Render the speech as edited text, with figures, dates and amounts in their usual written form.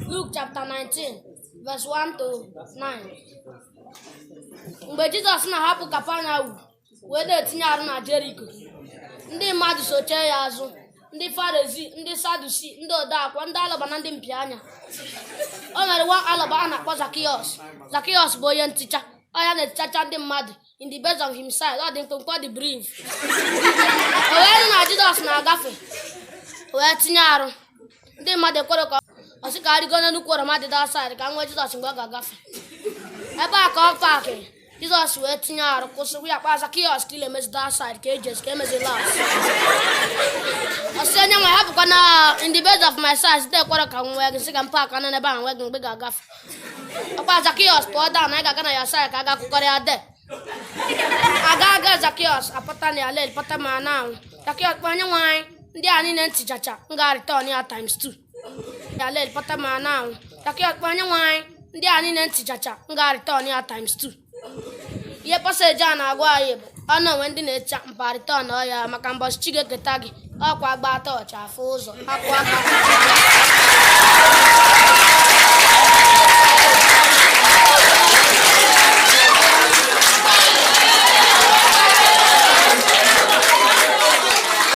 Luke chapter 19, verse 1 to 9. Mgbe Jizọs na-ahapụ Kapanọm wee na-etinye arụ na Jeriko, ndị mmadụ sochie ya azụ, ndị Farisi, ndị Sadusi, ndị odeakwa, ndị alọba na ndị mpi anya. O nwere nwa alọba a na-akpọ Zacchaeus. Zacchaeus bụ onye nticha, ọ ya na-etichacha ndị mmadụ in the base of himself, ọ dị mkpụmkpụ, dị brief. O wee na Jizọs na-agafe wee tinye arụ, ndị mmadụ ekwere ka ọ sị ka arịgo n'nnukwu oroma dị outside ka nwee Jizọs mgbe ọ ga-agafe. Ebe a ka ọ paakịrị, Jizọs wee tinye arụ kwụsịrị ya kpa Zacchaeus ka emezi outside ka ejesi ka emezi last. Ọ sị onye nwe ya bụkwa na in the base of my size dị ekwere ka m nwee gị sị ka m paakị anọ n'ebe ahụ nwee gị mgbe ga-agafe. Ọkpa Zacchaeus pụọ daa na ị ga-aga na ya side ka a ga-akụkọrọ ya de. Aga Zacchaeus apụta na ya lel pụta ma na anwụ. Zacchaeus kpọ onye nwe anyị ndị a niile ntichacha m ga-return ya times 2. Ya lel pụta ma na anwụ. Zacchaeus kpọ onye nwe anyị ndị a niile ntichacha m ga-return ya times 2. Ihe paseji a na-agwa anyị bụ ọnụ onwe ndị na-echa mpa return ya maka mbọchị chi ga-eketa gị ọkwa gba tọọchị afụ ụzọ akwụ aka.